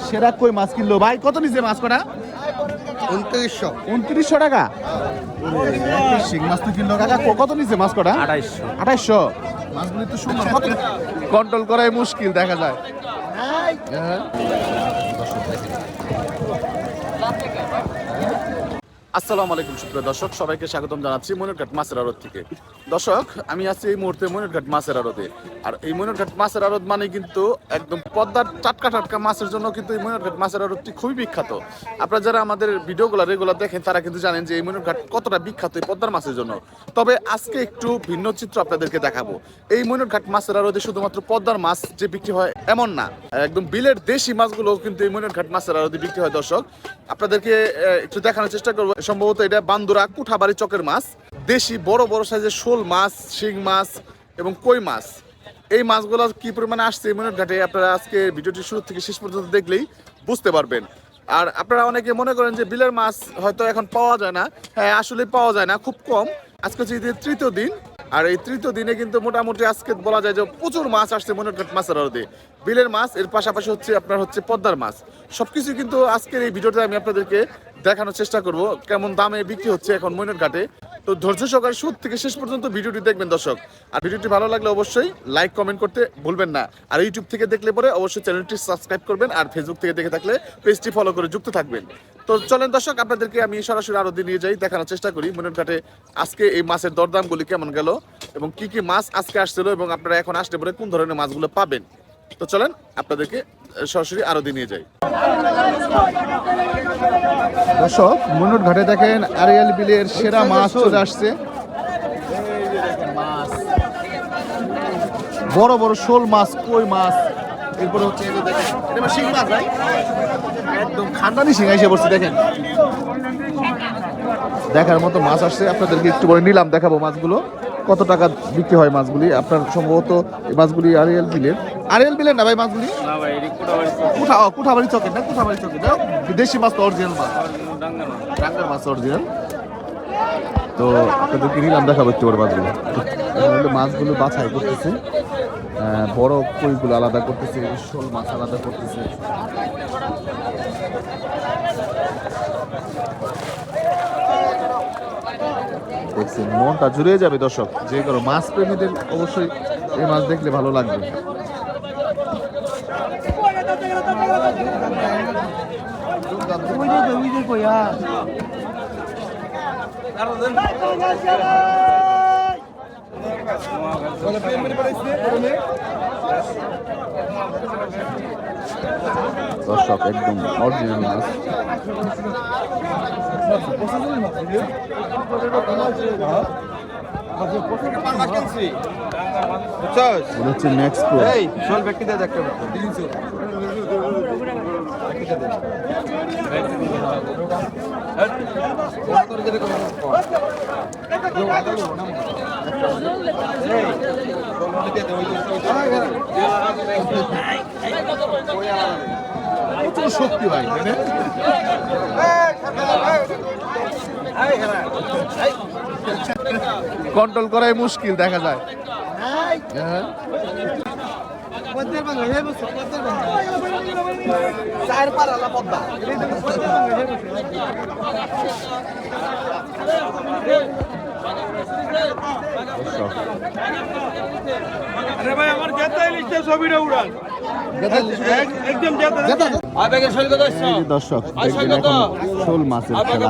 সেরা কই মাছ কিনলো ভাই, কত নিচে মাছ কটা? 2900 টাকা। শিং মাছ তো কিনলো কাকা, কত নিচে মাছ কটা? 2800। মাছগুলি তো সুন্দর, কন্ট্রোল করাই মুশকিল দেখা যায়। আসসালামু আলাইকুম সুপ্রিয় দর্শক, সবাইকে স্বাগতম জানাচ্ছি মনিরঘাট মাছের আড়ত থেকে। দর্শক, আমি আছি এই মুহূর্তে মনিরঘাট মাছের আড়তে। আর এই মনিরঘাট মাছের আড়ত মানে কিন্তু একদম পদ্মার টাটকা টাটকা মাছের জন্য কিন্তু এই মনিরঘাট মাছের আড়তটি খুবই বিখ্যাত। আপনারা যারা আমাদের ভিডিওগুলো রেগুলার দেখেন তারা কিন্তু জানেন যে এই মনিরঘাট কতটা বিখ্যাত এই পদ্মার মাছের জন্য। তবে আজকে একটু ভিন্ন চিত্র আপনাদেরকে দেখাবো। এই মনিরঘাট মাছের আড়তে শুধুমাত্র পদ্মার মাছ যে বিক্রি হয় এমন না, একদম বিলের দেশি মাছগুলো কিন্তু এই মনিরঘাট মাছের আড়তে বিক্রি হয়। দর্শক, আপনাদেরকে একটু দেখানোর চেষ্টা করবো। সম্ভবত এটা বান্দুরা কুঠাবাড়ি চকের মাছ, দেশি বড় বড় সাইজের শোল মাছ, শিং মাছ এবং কই মাছ। এই মাছগুলো কি পরিমাণে আসছে এই মনিরঘাটে আপনারা আজকে ভিডিওটি শুরু থেকে শেষ পর্যন্ত দেখলেই বুঝতে পারবেন। আর আপনারা অনেকে মনে করেন যে বিলের মাছ হয়তো এখন পাওয়া যায় না। হ্যাঁ, আসলে পাওয়া যায় না, খুব কম। আজকে হচ্ছে ঈদের তৃতীয় দিন, আর এই তৃতীয় দিনে কিন্তু মোটামুটি আজকে বলা যায় যে প্রচুর মাছ আসছে মনিরঘাট মাছের আড়তে। বিলের মাছ, এর পাশাপাশি হচ্ছে আপনার হচ্ছে পদ্মার মাছ, সবকিছু কিন্তু আজকের এই ভিডিওতে আমি আপনাদেরকে দেখানোর চেষ্টা করব কেমন দামে বিক্রি হচ্ছে এখন মনিরঘাটে। তো ধৈর্য সহকারে শুরু থেকে শেষ পর্যন্ত ভিডিওটি দেখবেন দর্শক। আর ভিডিওটি ভালো লাগলে অবশ্যই লাইক কমেন্ট করতে ভুলবেন না। আর ইউটিউব থেকে দেখলে পরে অবশ্যই চ্যানেলটি সাবস্ক্রাইব করবেন, আর ফেসবুক থেকে দেখে থাকলে পেজটি ফলো করে যুক্ত থাকবেন। তো চলেন দর্শক, আপনাদেরকে আমি সরাসরি আরো দিন নিয়ে যাই, দেখানোর চেষ্টা করি মনিরঘাটে আজকে এই মাছের দরদামগুলি কেমন গেল এবং কি কি মাছ আজকে আসছিল এবং আপনারা এখন আসলে পরে কোন ধরনের মাছগুলো পাবেন। তো চলেন আপনাদেরকে সরাসরি আরো দিন নিয়ে যাই। দর্শক, মনিরঘাটে দেখেন আড়িয়াল বিলের সেরা মাছ চলে আসছে। বড় বড় শোল মাছ, কই মাছ, এরপরে হচ্ছে শিং মাছ ভাই, একদম খান্ডানি শিং এসে পড়ছে। দেখেন, দেখার মতো মাছ আসছে। আপনাদেরকে একটু করে নিলাম, দেখাবো মাছগুলো কত টাকা বিক্রি হয় মাছগুলি। আপনার সম্ভবত এই মাছগুলি আড়িয়াল বিলের না ভাই মাছগুলি? কুঠাবাড়ি চকের না, কুঠাবাড়ি চকের না, বিদেশি মাছ তো অরিজিনাল মাছ, ডাঙ্গার মাছ অরিজিনাল। তো আপনাদেরকে নিলাম, দেখাবো একটু করে মাছগুলো। মাছগুলো বাছাই করতেছে, বড় কইগুলো আলাদা করতেছে, শোল মাছ আলাদা করতেছে। দেখছেন, মনটা জুড়ে যাবে দর্শক। যে কোনো মাছ প্রেমীদের অবশ্যই এই মাছ দেখলে ভালো লাগবে। দর্শক, একদম অরিজিনাল মাছ। নেক্সট প্রচুর শক্তি ভাই, কন্ট্রোল করাই মুশকিল দেখা যায়। আরে ভাই, আমার জেতাই লিখতে ছবিটা উড়ান একদম জেতা আবেগে শৈল দর্শক, দেখবেন এখন শোল মাছের খেলা।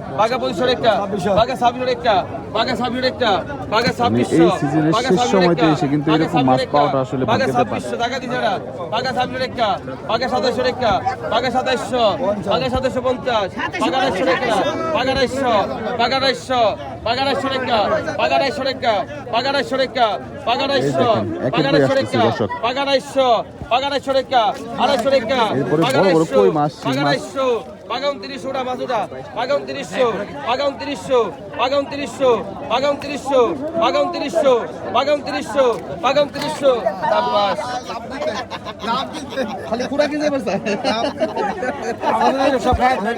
বাঘা 2500 একটা, বাঘা 2600 একটা, বাঘা 2600 একটা, বাঘা 2600। এই সিজনের শেষ সময়তে এসে কিন্তু এরকম মাছ পাওয়াটা আসলে ভাগ্যের ব্যাপার। 2600 টাকা দিছে না, বাঘা 2600 একটা, বাঘা 2700 একটা, বাঘা 2700, বাঘা 2750, বাঘা 200 একটা, বাঘা 200, বাঘা 200, বাঘা 200 একটা, বাঘা 200 একটা, বাঘা 200 একটা, বাঘা 200, বাঘা 200 একটা, বাঘা 200, বাঘা 200 একটা, 250 একটা, এরপরে বাঘা বড় বড় 200, কই মাছ, শিং বাঘা মাছ। 200, পাকা 29 ওটা মাছুটা পাকা 2900 পাকা 2900 পাকা 2900 পাকা 2900 পাকা 2900 পাকা 2900 পাকা 2900 তাবাস খালি খুঁড়া কিনতে পারছে আমাদের সব খায় না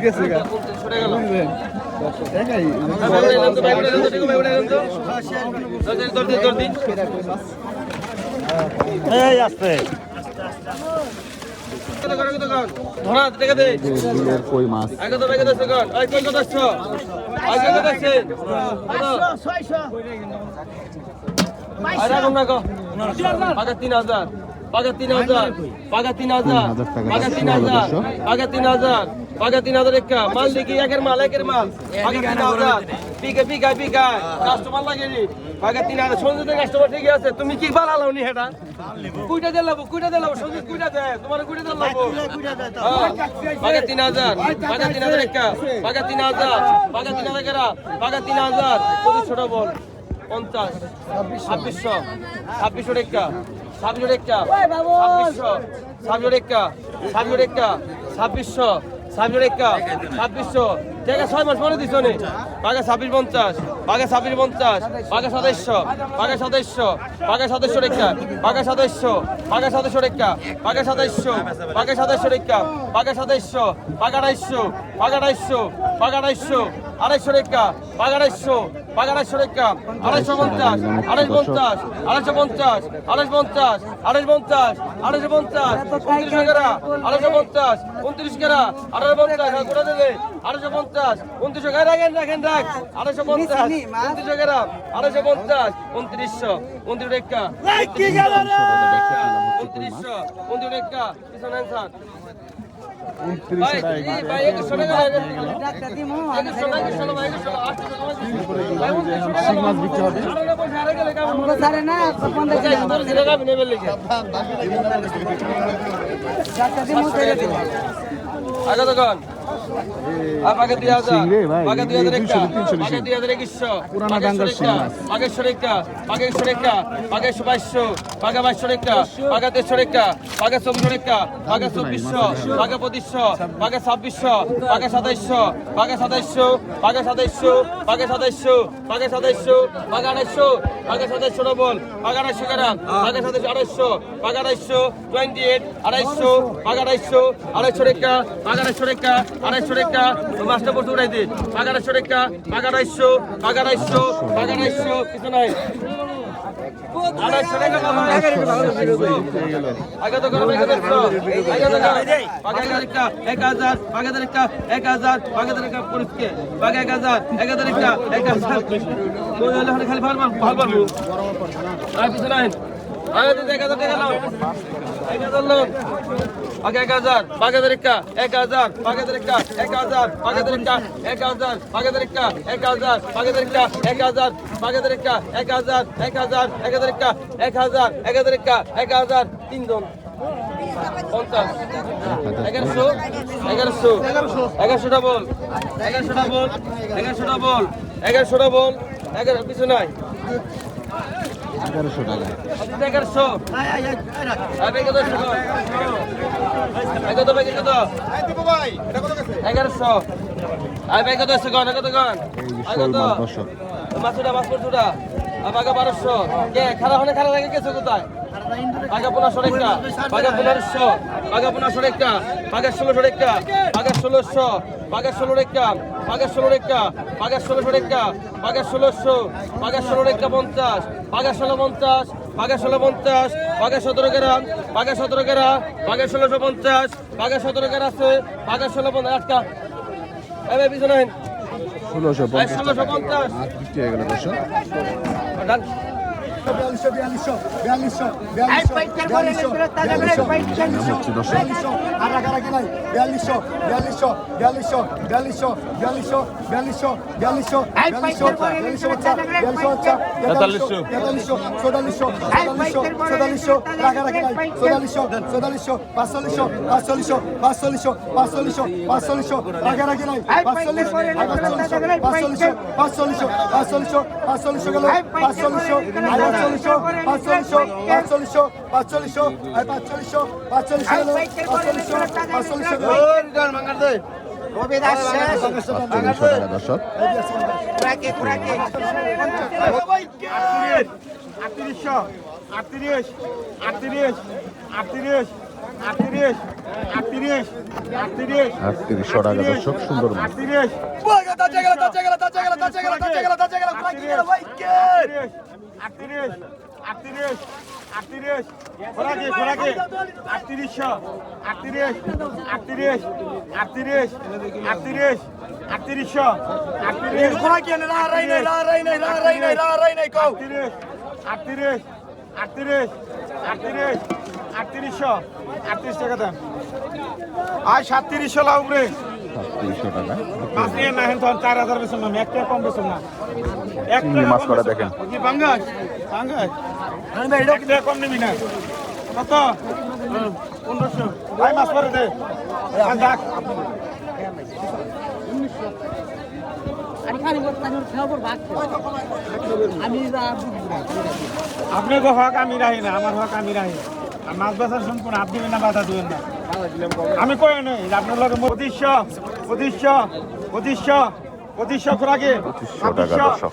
গেছে গা সরে গেল একাই এই আসছে ধরা দেখে দে কই মাছ আগে তো দেখে দে কই কই কত আসছো আগে কত আসছে আরে কোন না কো পাকা 3000 পাকা 3000 পাকা 3000 পাকা 3000 পাকা 3000 পাকা 3000 একা মাল দেখি একের মাল পাকা 3000 পিকে পিকা পিকা কাস্টমার লাগে নি পাকা 3000 সঞ্জিতের কাস্টমার ঠিক আছে তুমি কি বালালাও নি হেটা কুইটা দেলাবো সঞ্জিত কুইটা দে তোমার কুইটা দেলাবো পাকা 3000 পাকা 3000 একা পাকা 3000 পাকা 3000 কেরা পাকা 3000 প্রতিশোটা বল 50 2600 2600 টাকা 2600 টাকা 2600 2600 টাকা 2600 টাকা 2600 2600 টাকা 2600 টাকা 6 মাস পরে দিছো নি পাকা 2650 পাকা 2650 পাকা 2700 পাকা 2700 পাকা 2700 টাকা পাকা 2700 পাকা 2700 টাকা পাকা 2700 পাকা 2700 টাকা পাকা 2700 পাকা 250 পাকা 250 পাকা 250 250 টাকা পাকা 250 পাকা 250 টাকা 250 250 250 250 250 250 29 টাকা 250 29 টাকা 250 করে দেবে 250 29 টাকা রাখেন রাখ 250 29 টাকা 250 2900 29 টাকা কি গেল রে 2900 29 টাকা পিছনে আনসার ভাই ভাই 100 টাকা টাকা দিমু 100 টাকা 100 ভাই 100 মাছ বিক্রি হবে আমরা জানে না 50 টাকা নেবে লেগে টাকা দিমু তাইলে দিমু আগে দোকান আগে 2000 আগে 2000 একটা আগে 2100 পুরানা ডাঙ্গার শিং মাছ আগে 100 টাকা আগে 100 টাকা আগে 2200 আগে 2200 টাকা আগে 300 টাকা আগে 24 টাকা আগে 2400 আগে 2500 আগে 2600 আগে 2700 আগে 2700 আগে 2700 আগে 2700 আগে 2700 আগে 250 আগে 2700 বল আগে 250 গ্রাম আগে 2700 আগে 250 28 250 আগে 250 250 টাকা আগে 200 টাকা 250 টাকা মাছটা পড়তে উড়াই দে আগে 200 টাকা আগে 250 আগে 250 আগে 250 কিছু নাই আগে তো করে আগে তো আগে তো আগে একটা 1000 আগে একটা 1000 আগে একটা পুরস্কে আগে 1000 আগে একটা 1000 কোন হলে খালি ভাল আর কিছু নাই আগে তো 1000 টাকা নাও 1000 লোক আগে 1000 আগে একটা 1000 আগে একটা 1000 আগে একটা 1000 আগে একটা 1000 আগে একটা 1000 আগে একটা 1000 1000 আগে একটা 1000 আগে একটা 1000 তিনজন 50 1100 1100 বল 1100 বল 1100 বল 1100 বল 11 কিছু নাই 1100 টাকা 1100 আবে কত টাকা কত কত ভাই এটা কত কাছে 1100 আবে কত আছে কোন কত কোন কত দর্শক মাছুটা মাছ পড়ছুটা আগে 1200 কে খারাপ হলে খারাপ লাগে গেছে কোথায় আগে 1500 টাকা আগে 1500 আগে 1500 টাকা আগে 1600 টাকা আগে 1600 আগে 16 টাকা আগে 16 টাকা আগে 1600 টাকা আগে 1600 আগে 16 টাকা 50 আগে 16 50 আগে 16 50 আগে 17 গ্রাম আগে 17 গ্রাম আগে 1650 আগে 17 গ্রাম আছে আগে 16 50 আটকা এবে পিছনে 1650 বিক্রি হয়ে গেল দর্শক ডান 500 দর্শক আটত্রিশশো টাকা দর্শক সুন্দর মাছ। আর 3700 লাউ রে 3700 টাকা মাছ নিয়ে না হেন 4000 বেচুন না একটা কম বেচুন না চিংড়ি মাছ করা দেখেন কি বাঙ্গাস বাঙ্গাস একটা কম নিবি না কত 1500 ভাই মাছ পরে দে আর দেখ আপনি গো হক আমি রাহি না আমার হক আমি রাহি আর মাছ বেচার সম্পূর্ণ আপনি না বাধা দিবেন না আমি কই নাই আপনার লগে 2500 খোরাকে 2500 টাকা দর্শক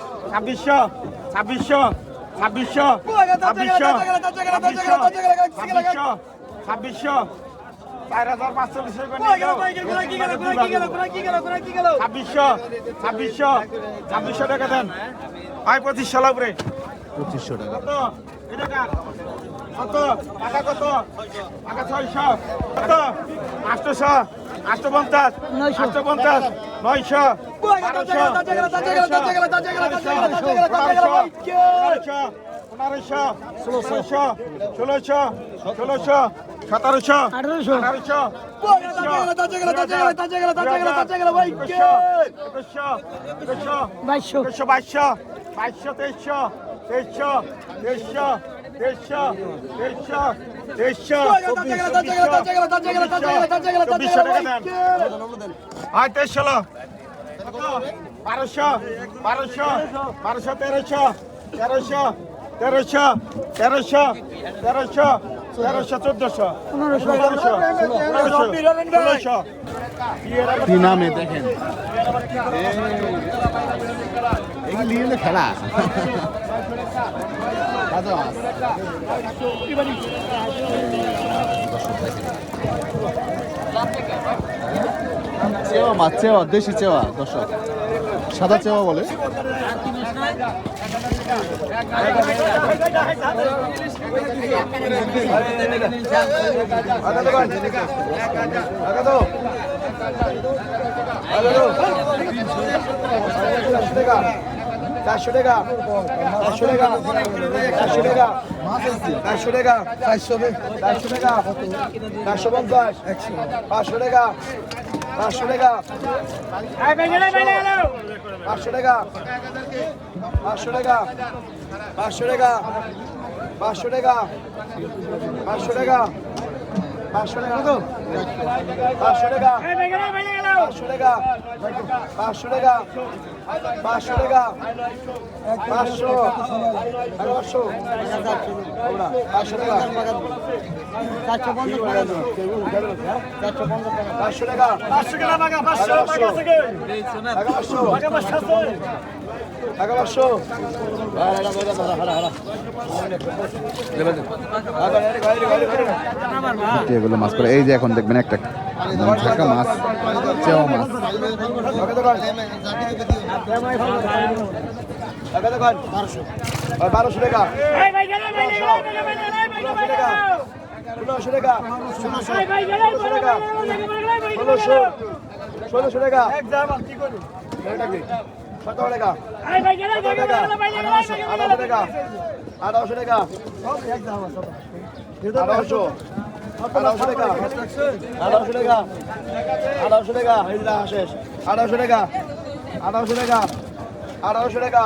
2600 টাকা দেন আই 2500 লাগবে 2500 টাকা কত এটা কার কত টাকা কত টাকা 600 কত 800 850 950 900 কি নামে দেখেন এগুলি নিয়ে খেলা রাজা মাছ চেওয়া মাছ চেওয়া দেশি চেওয়া দর্শক সাদা চেওয়া বলে চারশো টাকা 500 টাকা 450 টাকা 500 টাকা 500 টাকা 500 টাকা 500 টাকা 500 টাকা 500 টাকা 500 টাকা তো 500 টাকা 500 টাকা 500 টাকা 500 টাকা 500 500 500 টাকা 500 টাকা 500 এগুলো মাছ করে এই যে এখন দেখবেন একটা ঝাঁকা মাছ চেওয়া মাছ 1200 টাকা 1500 টাকা 1600 টাকা 17 টাকা 1800 টাকা 1800 টাকা 1800 টাকা 1800 টাকা 1800 টাকা এই না শেষ 1800 টাকা 1800 টাকা 1800 টাকা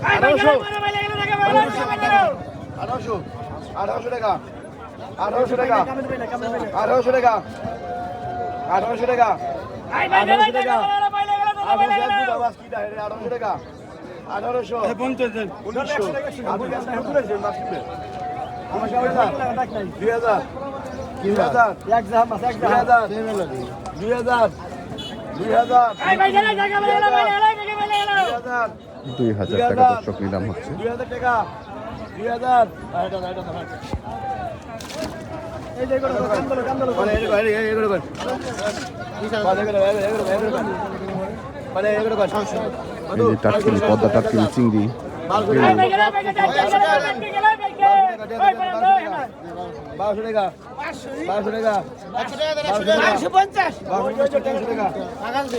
1800 1800 টাকা 1800 টাকা 1800 টাকা 1800 টাকা 1800 টাকা 1800 টাকা 1800 50 দেন 1900 আপনি আপনার তুলেছেন মাছ কিনবে আমার সামনে না 2000 2000 এক জাহাজ মাছ এক জাহাজ 2000 এই ভাই গেলে জায়গা বলে এলো ভাই এলো 2000 টাকা দর্শক নিলাম হচ্ছে 2000 টাকা 2000 এই যে এগুলো কান্দলো মানে এগুলো মানে এগুলো এই যে টাটকিনি পদ্মা টাটকিনি চিংড়ি এই ভাই গেলে ভাই গেলে ভাই 1200 টাকা 1200 টাকা 150 1300 টাকা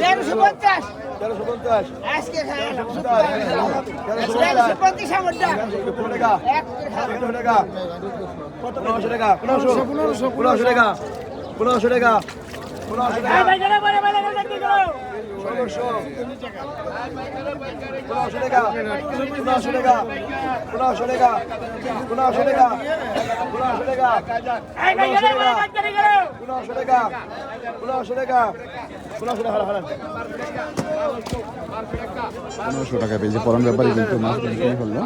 150 1350 আজকে খায় 1350 150 আমটা 15 টাকা 15 টাকা 1500 টাকা 1500 টাকা 1500 টাকা 1500 টাকা এই ভাই গেলে ভাই গেলে কি করো 1500 টাকা 1500 টাকা 1500 টাকা 1500 টাকা 1500 টাকা এই ভাই গেলে ভাই গেলে 1500 টাকা 1500 টাকা 1500 টাকা হারান 1500 টাকা পেয়েছে পরান ব্যাপারে কিন্তু মাছ বিক্রি হলো